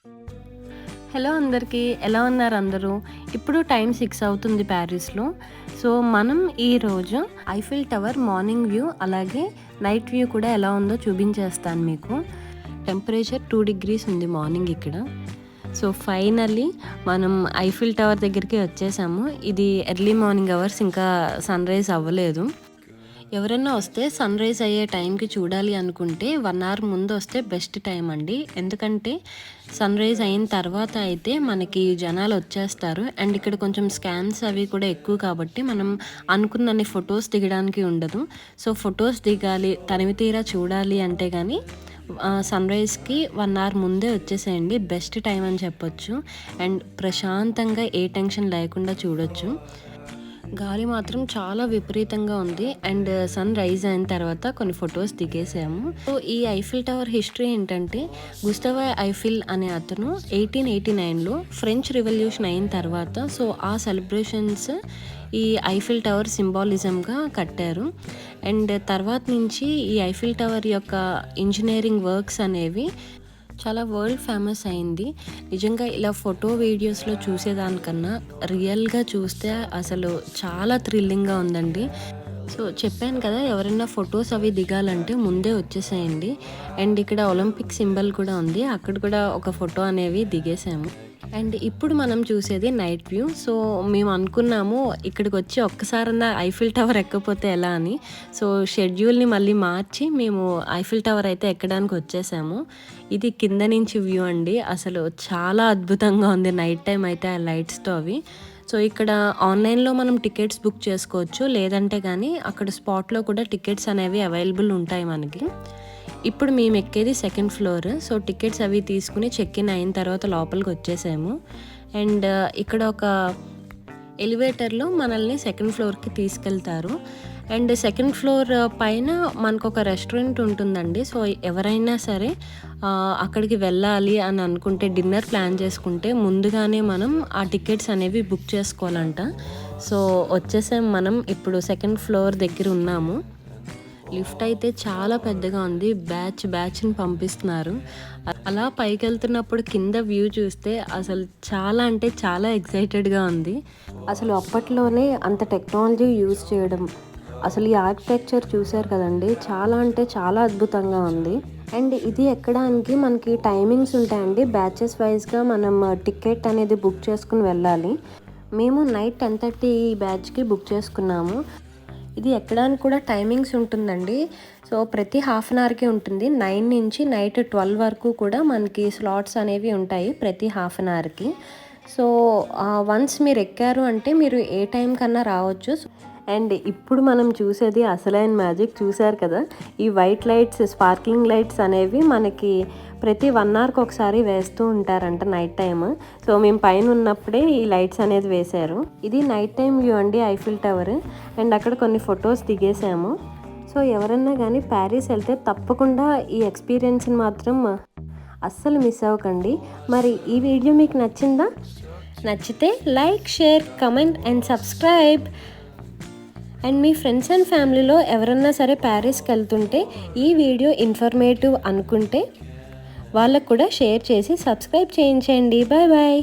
Hello అందరికీ, ఎలా ఉన్నారు అందరూ? ఇప్పుడు టైం 6 అవుతుంది ప్యారిస్‌లో. సో, మనం ఈరోజు ఐఫిల్ టవర్ మార్నింగ్ వ్యూ, అలాగే నైట్ వ్యూ కూడా ఎలా ఉందో చూపించేస్తాను మీకు. టెంపరేచర్ 2 డిగ్రీస్ ఉంది మార్నింగ్ ఇక్కడ. సో, ఫైనల్లీ మనం ఐఫిల్ టవర్ దగ్గరికి వచ్చేసాము. ఇది ఎర్లీ మార్నింగ్ అవర్స్, ఇంకా సన్‌రైజ్ అవ్వలేదు. ఎవరైనా వస్తే సన్‌రైజ్ అయ్యే టైంకి చూడాలి అనుకుంటే 1 అవర్ ముందు వస్తే బెస్ట్ టైం అండి. ఎందుకంటే సన్‌రైజ్ అయిన తర్వాత అయితే మనకి జనాలు వచ్చేస్తారు. అండ్ ఇక్కడ కొంచెం స్కామ్స్ అవి కూడా ఎక్కువ కాబట్టి మనం అనుకున్నన్ని ఫొటోస్ దిగడానికి ఉండదు. సో, ఫొటోస్ దిగాలి, తనివి తీరా చూడాలి అంటే కానీ సన్‌రైజ్‌కి 1 అవర్ ముందే వచ్చేసేయండి. బెస్ట్ టైం అని చెప్పొచ్చు. అండ్ ప్రశాంతంగా ఏ టెన్షన్ లేకుండా చూడొచ్చు. గాలి మాత్రం చాలా విపరీతంగా ఉంది. అండ్ సన్ రైజ్ అయిన తర్వాత కొన్ని ఫొటోస్ దిగేసాము. సో, ఈ ఐఫిల్ టవర్ హిస్టరీ ఏంటంటే, గుస్తవా ఐఫిల్ అనే అతను 1889లో ఫ్రెంచ్ రివల్యూషన్ అయిన తర్వాత సో ఆ సెలబ్రేషన్స్ ఈ ఐఫిల్ టవర్ సింబాలిజంగా కట్టారు. అండ్ తర్వాత నుంచి ఈ ఐఫిల్ టవర్ యొక్క ఇంజనీరింగ్ వర్క్స్ అనేవి చాలా వరల్డ్ ఫేమస్ అయింది. నిజంగా ఇలా ఫోటో వీడియోస్లో చూసేదానికన్నా రియల్గా చూస్తే అసలు చాలా థ్రిల్లింగ్గా ఉందండి. సో, చెప్పాను కదా, ఎవరైనా ఫొటోస్ అవి దిగాలంటే ముందే వచ్చేసేయండి. అండ్ ఇక్కడ ఒలింపిక్ సింబల్ కూడా ఉంది, అక్కడ కూడా ఒక ఫోటో అనేవి దిగేసాము. అండ్ ఇప్పుడు మనం చూసేది నైట్ వ్యూ. సో, మేము అనుకున్నాము ఇక్కడికి వచ్చి ఒక్కసారన్నా ఐఫిల్ టవర్ ఎక్కకపోతే ఎలా అని. సో, షెడ్యూల్ని మళ్ళీ మార్చి మేము ఐఫిల్ టవర్ అయితే ఎక్కడానికి వచ్చేసాము. ఇది కింద నుంచి వ్యూ అండి. అసలు చాలా అద్భుతంగా ఉంది నైట్ టైం అయితే ఆ లైట్స్తో అవి. సో, ఇక్కడ ఆన్లైన్లో మనం టికెట్స్ బుక్ చేసుకోవచ్చు, లేదంటే కానీ అక్కడ స్పాట్లో కూడా టికెట్స్ అనేవి అవైలబుల్ ఉంటాయి మనకి. ఇప్పుడు మేము ఎక్కేది సెకండ్ ఫ్లోర్. సో, టికెట్స్ అవి తీసుకుని చెక్ ఇన్ అయిన తర్వాత లోపలికి వచ్చేసాము. అండ్ ఇక్కడ ఒక ఎలివేటర్లో మనల్ని సెకండ్ ఫ్లోర్కి తీసుకెళ్తారు. అండ్ సెకండ్ ఫ్లోర్ పైన మనకు ఒక రెస్టారెంట్ ఉంటుందండి. సో, ఎవరైనా సరే అక్కడికి వెళ్ళాలి అని అనుకుంటే, డిన్నర్ ప్లాన్ చేసుకుంటే ముందుగానే మనం ఆ టికెట్స్ అనేవి బుక్ చేసుకోవాలంట. సో, వచ్చేసాం మనం. ఇప్పుడు సెకండ్ ఫ్లోర్ దగ్గర ఉన్నాము. లిఫ్ట్ అయితే చాలా పెద్దగా ఉంది. బ్యాచ్ని పంపిస్తున్నారు. అలా పైకి వెళ్తున్నప్పుడు కింద వ్యూ చూస్తే అసలు చాలా అంటే చాలా ఎక్సైటెడ్గా ఉంది. అసలు అప్పట్లోనే అంత టెక్నాలజీ యూజ్ చేయడం, అసలు ఈ ఆర్కిటెక్చర్ చూశారు కదండి, చాలా అంటే చాలా అద్భుతంగా ఉంది. అండ్ ఇది ఎక్కడానికి మనకి టైమింగ్స్ ఉంటాయండి. బ్యాచెస్ వైజ్గా మనం టికెట్ అనేది బుక్ చేసుకుని వెళ్ళాలి. మేము నైట్ 10:30 బ్యాచ్కి బుక్ చేసుకున్నాము. ఇది ఎక్కడానికి కూడా టైమింగ్స్ ఉంటుందండి. సో, ప్రతి హాఫ్ అన్ అవర్కి ఉంటుంది. 9 నుంచి నైట్ 12 వరకు కూడా మనకి స్లాట్స్ అనేవి ఉంటాయి ప్రతి హాఫ్ అన్ అవర్కి. సో, వన్స్ మీరు ఎక్కారు అంటే మీరు ఏ టైం కన్నా రావచ్చు. అండ్ ఇప్పుడు మనం చూసేది అసలైన మ్యాజిక్. చూశారు కదా, ఈ వైట్ లైట్స్, స్పార్క్లింగ్ లైట్స్ అనేవి మనకి ప్రతి 1 అవర్కి ఒకసారి వేస్తూ ఉంటారంట నైట్ టైమ్. సో, మేము పైన ఉన్నప్పుడే ఈ లైట్స్ అనేది వేశారు. ఇది నైట్ టైం వ్యూ అండి ఐఫిల్ టవర్. అండ్ అక్కడ కొన్ని ఫొటోస్ దిగేసాము. సో, ఎవరన్నా కానీ ప్యారిస్ వెళ్తే తప్పకుండా ఈ ఎక్స్పీరియన్స్ని మాత్రం అస్సలు మిస్ అవ్వకండి. మరి ఈ వీడియో మీకు నచ్చిందా? నచ్చితే like, share, comment and subscribe. And me friends and ఫ్యామిలీలో ఎవరన్నా సరే ప్యారిస్కి వెళ్తుంటే ఈ వీడియో ఇన్ఫర్మేటివ్ అనుకుంటే వాళ్ళకు కూడా షేర్ చేసి సబ్స్క్రైబ్ చేయించండి. Bye bye.